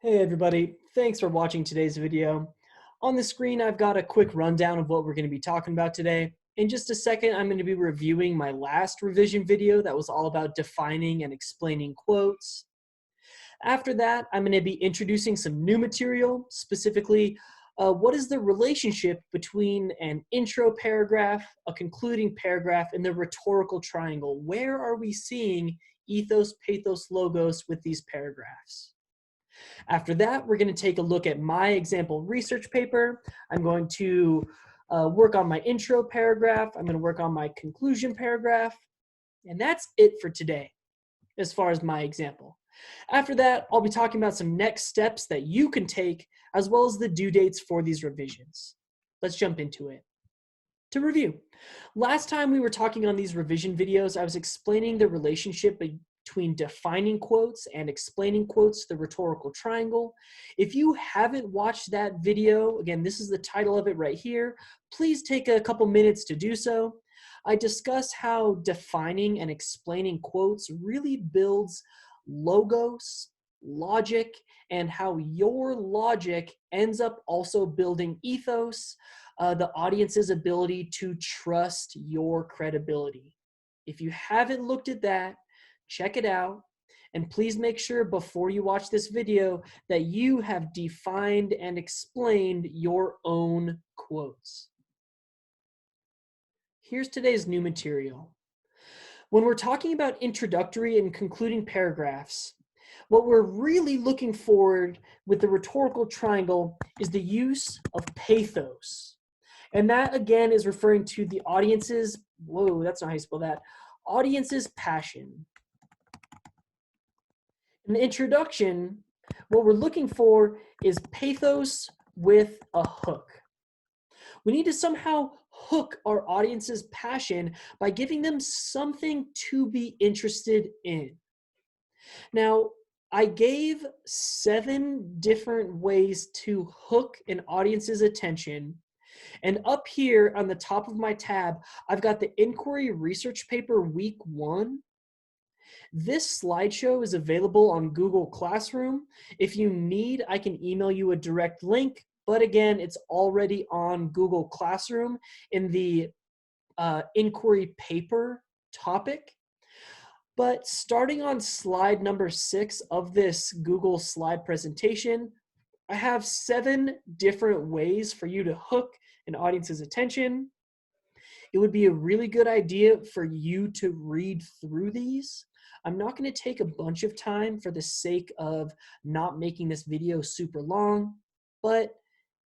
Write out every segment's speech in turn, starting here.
Hey everybody, thanks for watching today's video. On the screen I've got a quick rundown of what we're going to be talking about today. In just a second I'm going to be reviewing my last revision video that was all about defining and explaining quotes. After that I'm going to be introducing some new material, specifically what is the relationship between an intro paragraph, a concluding paragraph, and the rhetorical triangle. Where are we seeing ethos, pathos, logos with these paragraphs? After that, we're going to take a look at my example research paper. I'm going to work on my intro paragraph. I'm going to work on my conclusion paragraph. And that's it for today, as far as my example. After that, I'll be talking about some next steps that you can take, as well as the due dates for these revisions. Let's jump into it. To review, last time we were talking on these revision videos, I was explaining the relationship between defining quotes and explaining quotes, the rhetorical triangle. If you haven't watched that video, again, this is the title of it right here, please take a couple minutes to do so. I discuss how defining and explaining quotes really builds logos, logic, and how your logic ends up also building ethos, the audience's ability to trust your credibility. If you haven't looked at that, check it out, and please make sure before you watch this video that you have defined and explained your own quotes. Here's today's new material. When we're talking about introductory and concluding paragraphs, what we're really looking for with the rhetorical triangle is the use of pathos. And that again is referring to the audience's, whoa, that's not how you spell that, audience's passion. In the introduction, what we're looking for is pathos with a hook. We need to somehow hook our audience's passion by giving them something to be interested in. Now, I gave 7 different ways to hook an audience's attention. And up here on the top of my tab, I've got the inquiry research paper week 1. This slideshow is available on Google Classroom. If you need, I can email you a direct link, but again, it's already on Google Classroom in the inquiry paper topic. But starting on slide number 6 of this Google slide presentation, I have 7 different ways for you to hook an audience's attention. It would be a really good idea for you to read through these. I'm not going to take a bunch of time for the sake of not making this video super long, but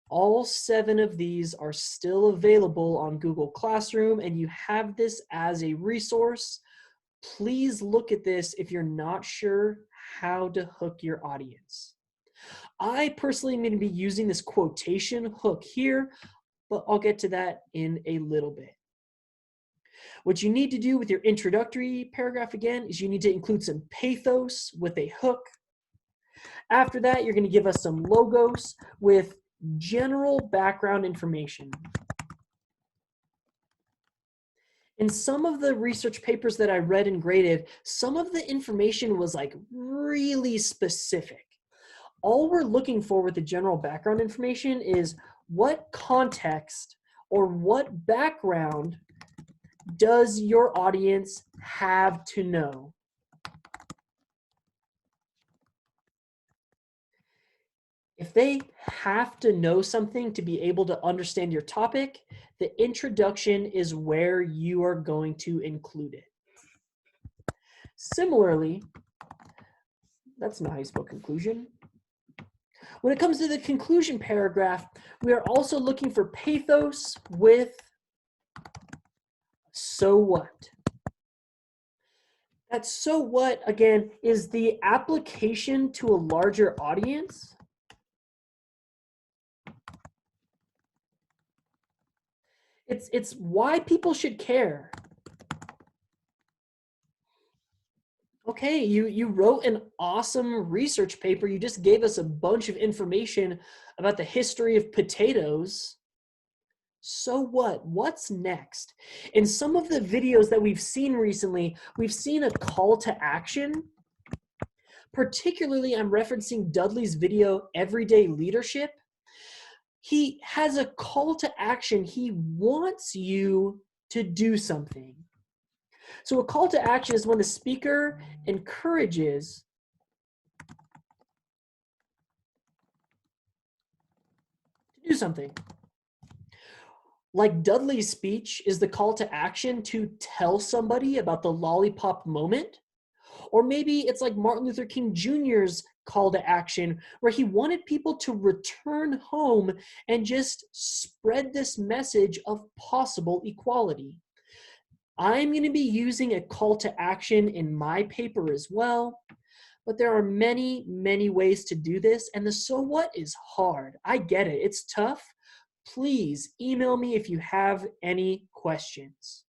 all 7 of these are still available on Google Classroom, and you have this as a resource. Please look at this if you're not sure how to hook your audience. I personally am going to be using this quotation hook here, but I'll get to that in a little bit. What you need to do with your introductory paragraph again is you need to include some pathos with a hook. After that, you're going to give us some logos with general background information. In some of the research papers that I read and graded, some of the information was like really specific. All we're looking for with the general background information is what context or what background does your audience have to know? If they have to know something to be able to understand your topic, the introduction is where you are going to include it. Similarly, that's not how you spell conclusion. When it comes to the conclusion paragraph, we are also looking for pathos with so what. That so what, again, is the application to a larger audience. It's why people should care. Okay, you wrote an awesome research paper. You just gave us a bunch of information about the history of potatoes. So what? What's next? In some of the videos that we've seen recently, we've seen a call to action, Particularly, I'm referencing Dudley's video, Everyday Leadership. He has a call to action. He wants you to do something. So a call to action is when the speaker encourages to do something. Like Dudley's speech is the call to action to tell somebody about the lollipop moment. Or maybe it's like Martin Luther King Jr.'s call to action, where he wanted people to return home and just spread this message of possible equality. I'm going to be using a call to action in my paper as well, but there are many, many ways to do this, and the so what is hard. I get it. It's tough. Please email me if you have any questions.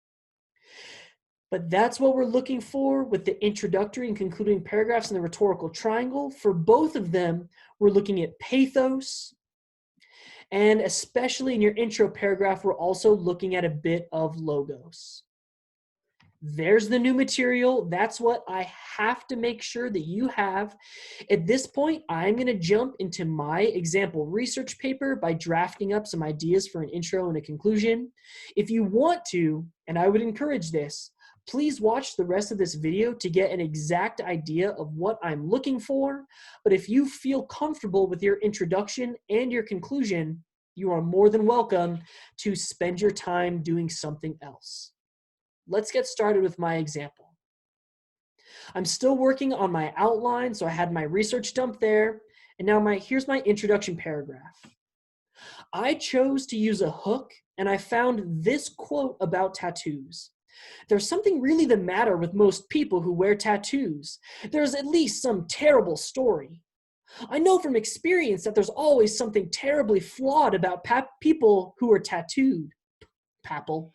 But that's what we're looking for with the introductory and concluding paragraphs in the rhetorical triangle. For both of them, we're looking at pathos. And especially in your intro paragraph, we're also looking at a bit of logos. There's the new material. That's what I have to make sure that you have. At this point, I'm going to jump into my example research paper by drafting up some ideas for an intro and a conclusion. If you want to, and I would encourage this, please watch the rest of this video to get an exact idea of what I'm looking for. But if you feel comfortable with your introduction and your conclusion, you are more than welcome to spend your time doing something else. Let's get started with my example. I'm still working on my outline, so I had my research dump there, and now here's my introduction paragraph. I chose to use a hook, and I found this quote about tattoos. There's something really the matter with most people who wear tattoos. There's at least some terrible story. I know from experience that there's always something terribly flawed about people who are tattooed. Papple.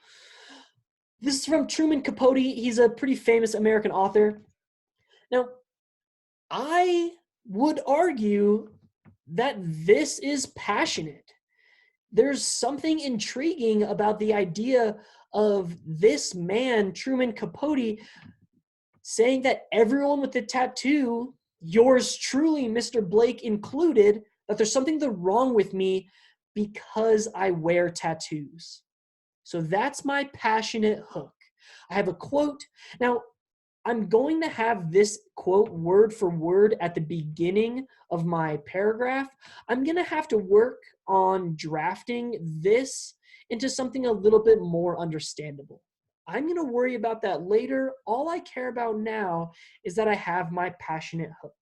This is from Truman Capote. He's a pretty famous American author. Now, I would argue that this is passionate. There's something intriguing about the idea of this man, Truman Capote, saying that everyone with a tattoo, yours truly, Mr. Blake included, that there's something wrong with me because I wear tattoos. So that's my passionate hook. I have a quote. Now, I'm going to have this quote word for word at the beginning of my paragraph. I'm going to have to work on drafting this into something a little bit more understandable. I'm going to worry about that later. All I care about now is that I have my passionate hook.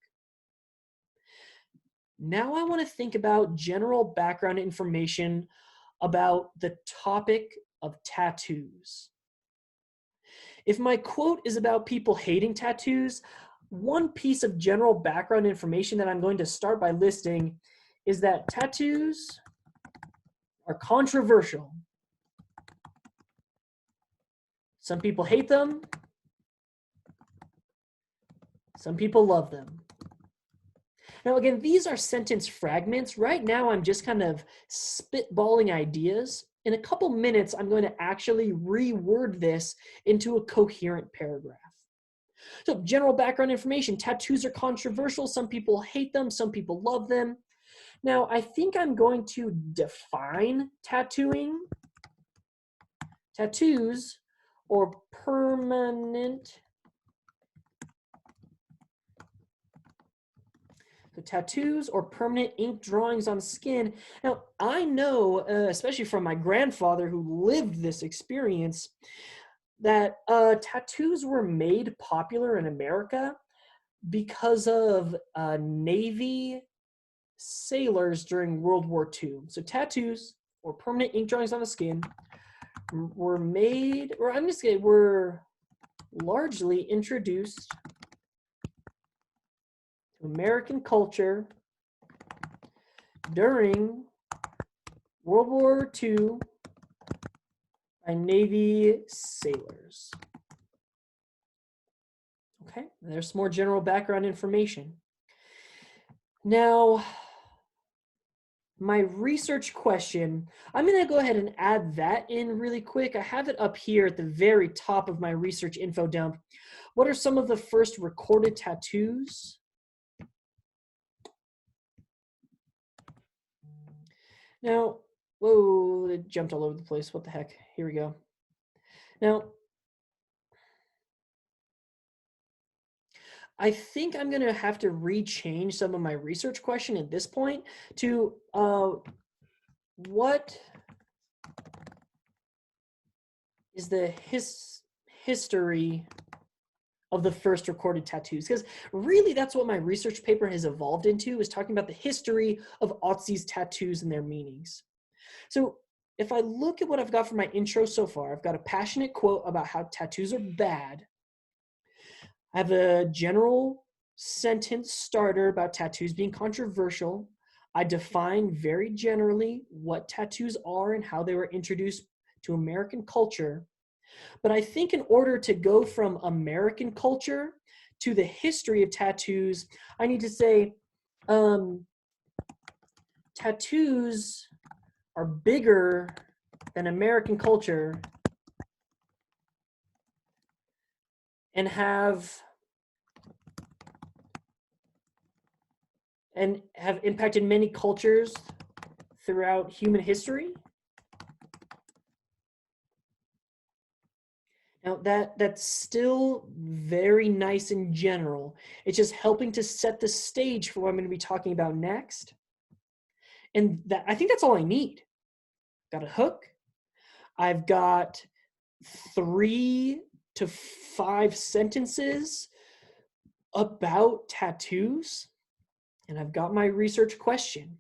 Now I want to think about general background information about the topic of tattoos. If my quote is about people hating tattoos, one piece of general background information that I'm going to start by listing is that tattoos are controversial. Some people hate them. Some people love them. Now, again, these are sentence fragments. Right now, I'm just kind of spitballing ideas. In a couple minutes, I'm going to actually reword this into a coherent paragraph. So, general background information. Tattoos are controversial. Some people hate them. Some people love them. Now, I think I'm going to define tattooing. Tattoos or permanent. So tattoos or permanent ink drawings on skin. Now, I know, especially from my grandfather who lived this experience, that tattoos were made popular in America because of Navy sailors during World War II. So tattoos or permanent ink drawings on the skin were made, or I'm just saying, were largely introduced to American culture during World War II by Navy sailors. Okay, there's some more general background information. Now, my research question, I'm going to go ahead and add that in really quick. I have it up here at the very top of my research info dump. What are some of the first recorded tattoos? Now, whoa, it jumped all over the place. What the heck? Here we go. Now, I think I'm going to have to rechange some of my research question at this point to what is the history of the first recorded tattoos? Because really that's what my research paper has evolved into, is talking about the history of Otzi's tattoos and their meanings. So if I look at what I've got for my intro so far, I've got a passionate quote about how tattoos are bad. I have a general sentence starter about tattoos being controversial. I define very generally what tattoos are and how they were introduced to American culture. But I think in order to go from American culture to the history of tattoos, I need to say tattoos are bigger than American culture and have impacted many cultures throughout human history. Now that's still very nice in general. It's just helping to set the stage for what I'm going to be talking about next. And that, I think that's all I need. Got a hook. I've got 3 to 5 sentences about tattoos, and I've got my research question.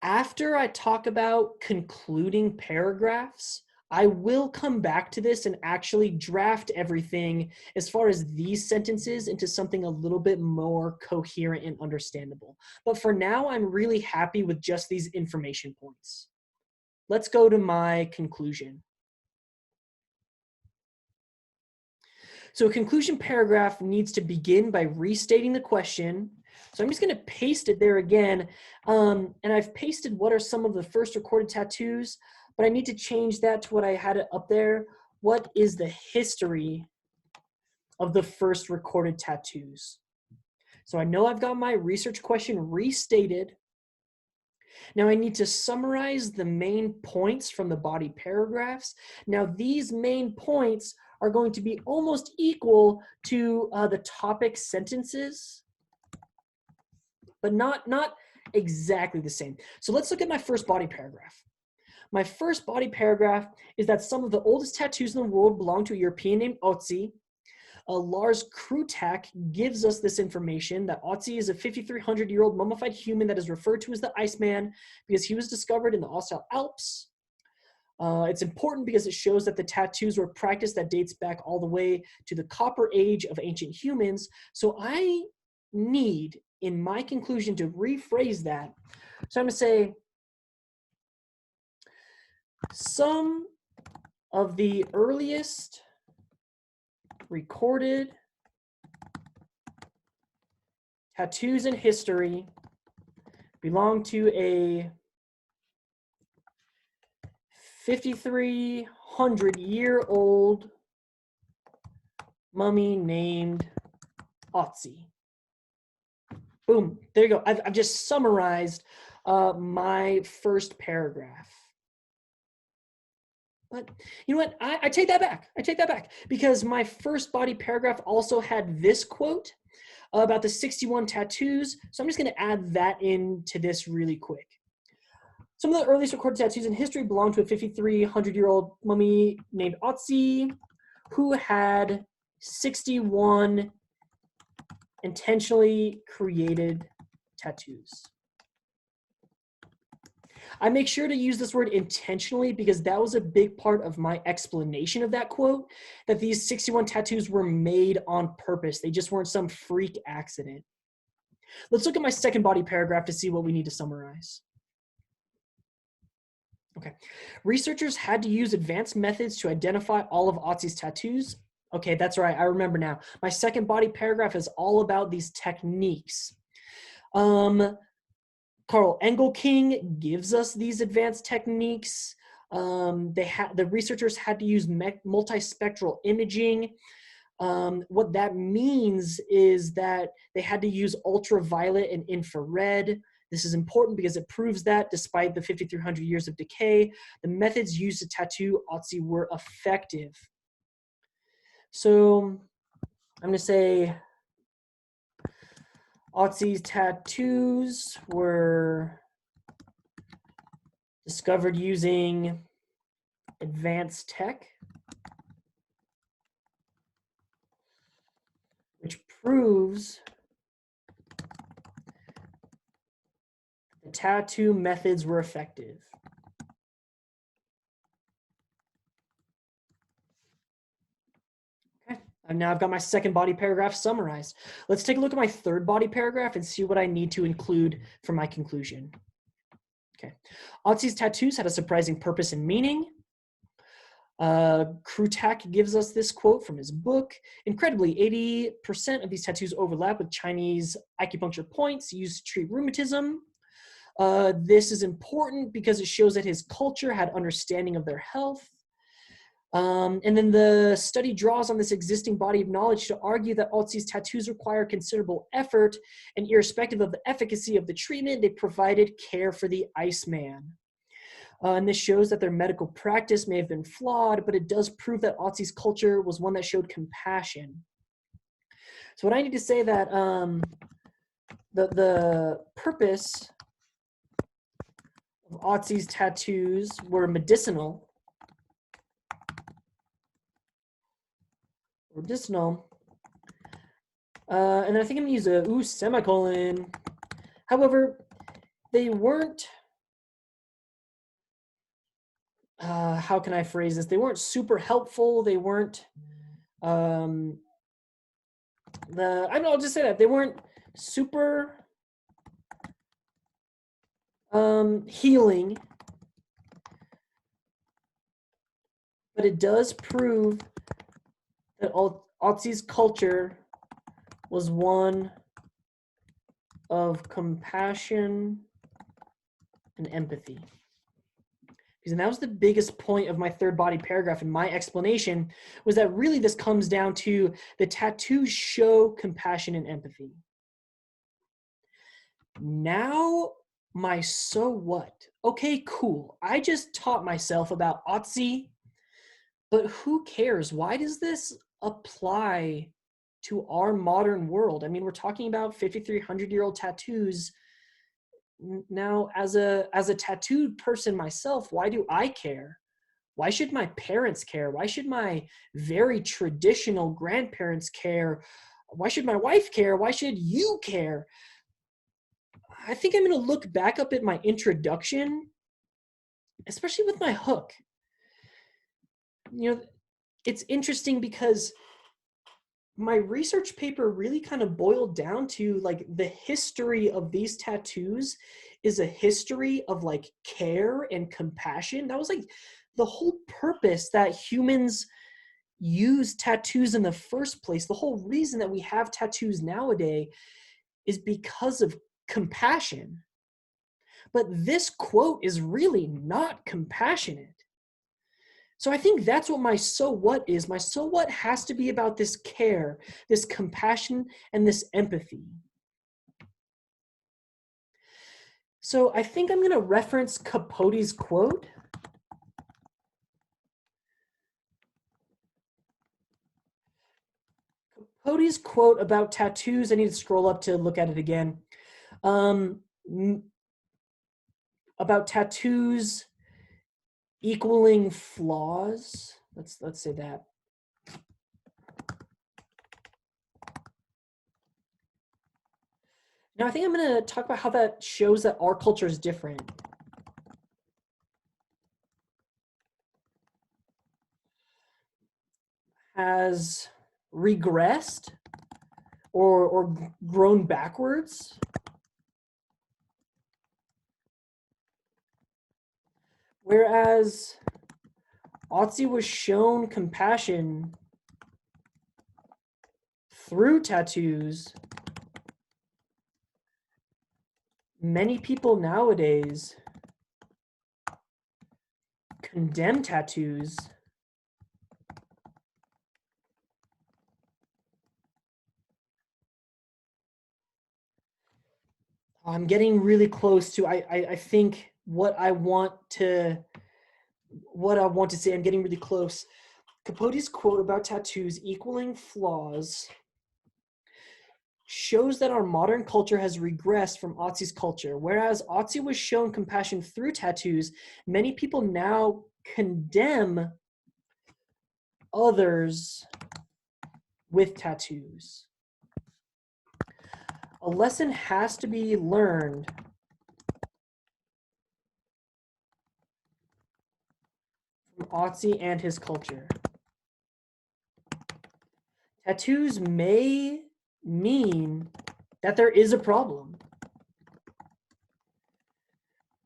After I talk about concluding paragraphs, I will come back to this and actually draft everything as far as these sentences into something a little bit more coherent and understandable. But for now, I'm really happy with just these information points. Let's go to my conclusion. So a conclusion paragraph needs to begin by restating the question. So I'm just going to paste it there again. And I've pasted what are some of the first recorded tattoos, but I need to change that to what I had it up there. What is the history of the first recorded tattoos? So I know I've got my research question restated. Now I need to summarize the main points from the body paragraphs. Now these main points are going to be almost equal to the topic sentences, but not exactly the same. So let's look at my first body paragraph. My first body paragraph is that some of the oldest tattoos in the world belong to a European named Otzi. Lars Krutak gives us this information that Otzi is a 5,300-year-old mummified human that is referred to as the Iceman because he was discovered in the Austral Alps. It's important because it shows that the tattoos were practiced that dates back all the way to the Copper Age of ancient humans. So I need, in my conclusion, to rephrase that. So I'm going to say, some of the earliest recorded tattoos in history belong to a 5,300-year-old mummy named Otzi. Boom, there you go. I've just summarized my first paragraph. But you know what? I take that back. I take that back because my first body paragraph also had this quote about the 61 tattoos. So I'm just going to add that into this really quick. Some of the earliest recorded tattoos in history belong to a 5,300-year-old mummy named Otzi, who had 61 intentionally created tattoos. I make sure to use this word intentionally because that was a big part of my explanation of that quote, that these 61 tattoos were made on purpose. They just weren't some freak accident. Let's look at my second body paragraph to see what we need to summarize. Okay, researchers had to use advanced methods to identify all of Otzi's tattoos. Okay, that's right, I remember now. My second body paragraph is all about these techniques. Carl Engelking gives us these advanced techniques. The researchers had to use multispectral imaging. What that means is that they had to use ultraviolet and infrared This is important because it proves that despite the 5,300 years of decay, the methods used to tattoo Otzi were effective. So I'm going to say Otzi's tattoos were discovered using advanced tech, which proves the tattoo methods were effective. Okay, and now I've got my second body paragraph summarized. Let's take a look at my third body paragraph and see what I need to include for my conclusion. Okay, Otzi's tattoos had a surprising purpose and meaning. Krutak gives us this quote from his book. Incredibly, 80% of these tattoos overlap with Chinese acupuncture points used to treat rheumatism. This is important because it shows that his culture had understanding of their health. And then the study draws on this existing body of knowledge to argue that Otzi's tattoos require considerable effort, and irrespective of the efficacy of the treatment, they provided care for the Iceman. And this shows that their medical practice may have been flawed, but it does prove that Otzi's culture was one that showed compassion. So what I need to say that the purpose of Otzi's tattoos were medicinal. And then I think I'm going to use a semicolon. However, they weren't, how can I phrase this? They weren't super helpful. They weren't, I'll just say that. They weren't super healing, but it does prove that Otzi's culture was one of compassion and empathy. And that was the biggest point of my third body paragraph in my explanation, was that really this comes down to the tattoos show compassion and empathy. Now, my so what? Okay, cool. I just taught myself about Otzi, but who cares? Why does this apply to our modern world? I mean, we're talking about 5,300-year-old tattoos. Now, as a tattooed person myself, why do I care? Why should my parents care? Why should my very traditional grandparents care? Why should my wife care? Why should you care? I think I'm going to look back up at my introduction, especially with my hook. You know, it's interesting because my research paper really kind of boiled down to like the history of these tattoos is a history of like care and compassion. That was like the whole purpose that humans use tattoos in the first place. The whole reason that we have tattoos nowadays is because of compassion. But this quote is really not compassionate. So I think that's what my so what is. My so what has to be about this care, this compassion, and this empathy. So I think I'm going to reference Capote's quote. Capote's quote about tattoos, I need to scroll up to look at it again. About tattoos equaling flaws. Let's say that. Now I think I'm going to talk about how that shows that our culture is different. Has regressed or grown backwards. Whereas Otzi was shown compassion through tattoos, many people nowadays condemn tattoos I'm getting really close to, I think what I want to say. I'm getting really close. Capote's quote about tattoos equaling flaws shows that our modern culture has regressed from Otzi's culture. Whereas Otzi was shown compassion through tattoos, many people now condemn others with tattoos. A lesson has to be learned from Otzi and his culture. Tattoos may mean that there is a problem.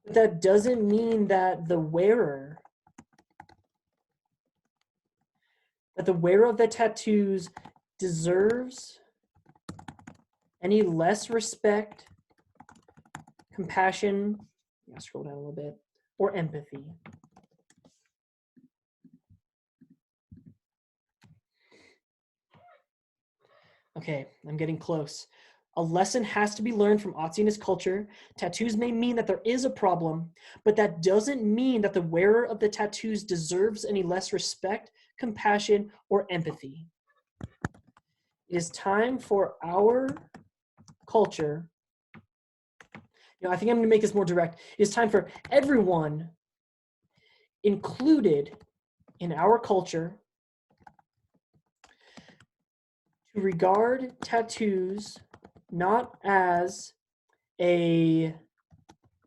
But that doesn't mean that the wearer of the tattoos deserves any less respect, compassion, scroll down a little bit, or empathy. Okay, I'm getting close. A lesson has to be learned from Otzi and his culture. Tattoos may mean that there is a problem, but that doesn't mean that the wearer of the tattoos deserves any less respect, compassion, or empathy. It is time for our culture. I think I'm going to make this more direct. It is time for everyone included in our culture to regard tattoos not as a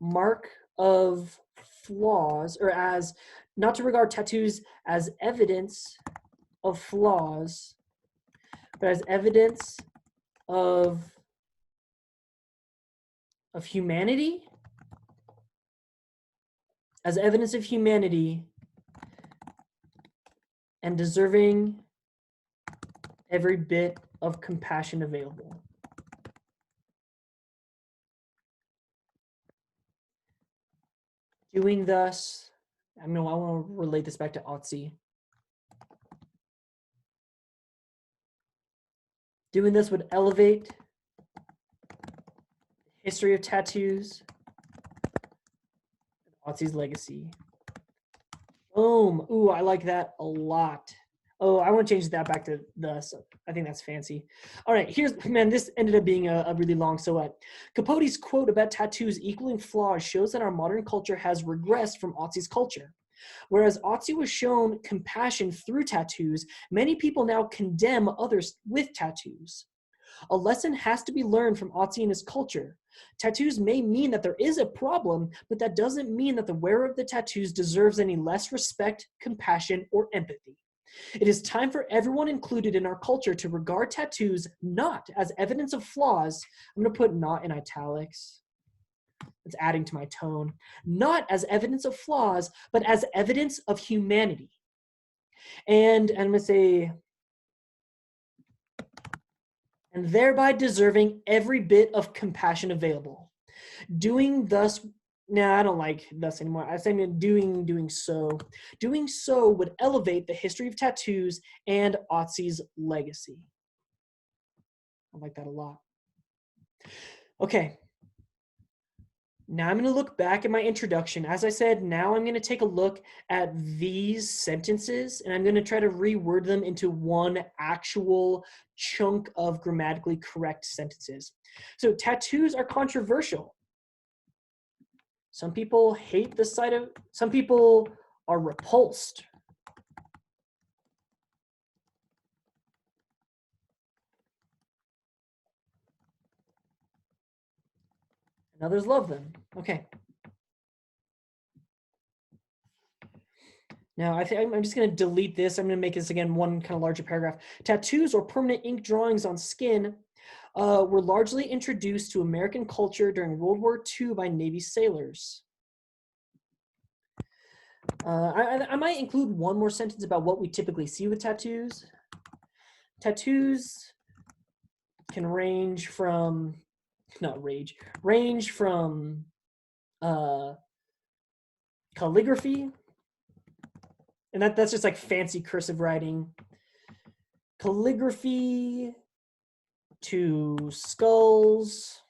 mark of flaws, or as not to regard tattoos as evidence of flaws, but as evidence of humanity, as evidence of humanity and deserving every bit of compassion available. Doing thus, I want to relate this back to Otzi. Doing this would elevate the history of tattoos, Otzi's legacy. Boom. Ooh, I like that a lot. Oh, I want to change that back to thus. I think that's fancy. All right, this ended up being a really long so what. Capote's quote about tattoos equaling flaws shows that our modern culture has regressed from Otzi's culture. Whereas Otzi was shown compassion through tattoos, many people now condemn others with tattoos. A lesson has to be learned from Otzi and his culture. Tattoos may mean that there is a problem, but that doesn't mean that the wearer of the tattoos deserves any less respect, compassion, or empathy. It is time for everyone included in our culture to regard tattoos not as evidence of flaws. I'm going to put "not" in italics. It's adding to my tone. Not as evidence of flaws, but as evidence of humanity. And I'm going to say, and thereby deserving every bit of compassion available. Doing thus, I don't like thus anymore. I say doing so. Doing so would elevate the history of tattoos and Otzi's legacy. I like that a lot. Okay. Now I'm going to look back at my introduction. As I said, now I'm going to take a look at these sentences and I'm going to try to reword them into one actual chunk of grammatically correct sentences. So tattoos are controversial. Some people hate the sight of, some people are repulsed. And others love them. Okay. Now, I think I'm just going to delete this. I'm going to make this, again, one kind of larger paragraph. Tattoos or permanent ink drawings on skin were largely introduced to American culture during World War II by Navy sailors. I might include one more sentence about what we typically see with tattoos. Tattoos can range from calligraphy, and that's just like fancy cursive writing, calligraphy, to skulls,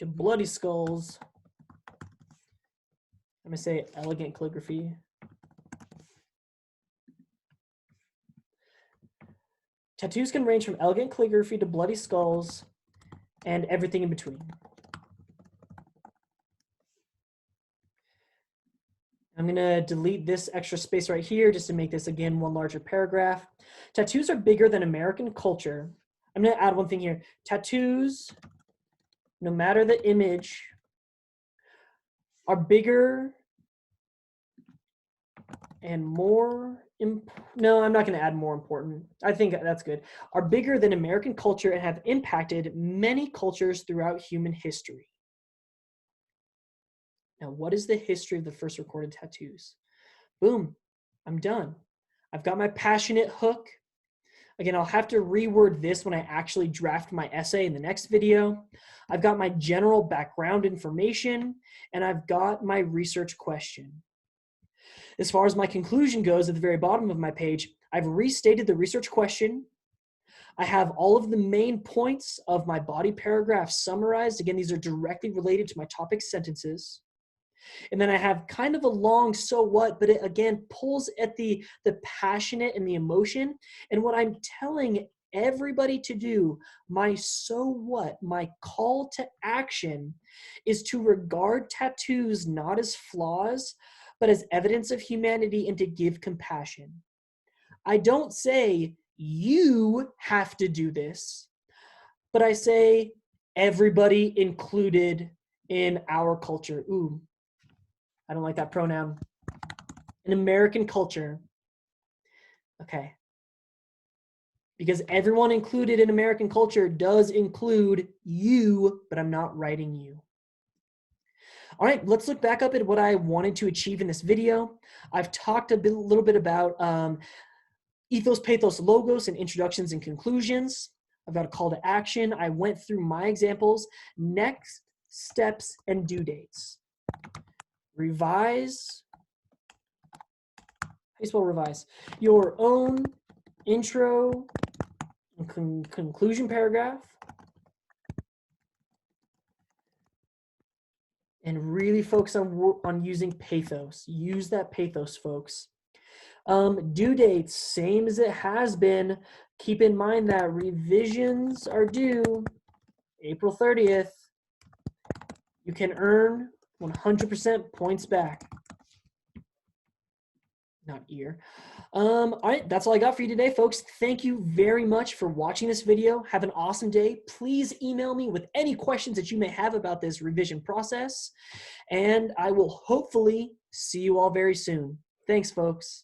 to bloody skulls. I'm going to say elegant calligraphy. Tattoos can range from elegant calligraphy to bloody skulls and everything in between. I'm going to delete this extra space right here just to make this, again, one larger paragraph. Tattoos are bigger than American culture. I'm going to add one thing here. Tattoos, no matter the image, are bigger and more, no, I'm not going to add more important. I think that's good. Are bigger than American culture and have impacted many cultures throughout human history. Now, what is the history of the first recorded tattoos? Boom, I'm done. I've got my passionate hook. Again, I'll have to reword this when I actually draft my essay in the next video. I've got my general background information, and I've got my research question. As far as my conclusion goes, at the very bottom of my page, I've restated the research question. I have all of the main points of my body paragraph summarized. Again, these are directly related to my topic sentences. And then I have kind of a long so what, but it again pulls at the passionate and the emotion. And what I'm telling everybody to do, my so what, my call to action, is to regard tattoos not as flaws, but as evidence of humanity and to give compassion. I don't say you have to do this, but I say everybody included in our culture. Ooh, I don't like that pronoun. In American culture. Okay. Because everyone included in American culture does include you, but I'm not writing you. All right, let's look back up at what I wanted to achieve in this video. I've talked a little bit about ethos, pathos, logos, and introductions and conclusions. I've got a call to action. I went through my examples, next steps, and due dates. Revise. How do you spell revise? Your own intro and conclusion paragraph. And really focus on using pathos. Use that pathos, folks. Due dates, same as it has been. Keep in mind that revisions are due April 30th. You can earn 100% points back. Not ear. All right, that's all I got for you today, folks. Thank you very much for watching this video. Have an awesome day. Please email me with any questions that you may have about this revision process, and I will hopefully see you all very soon. Thanks, folks.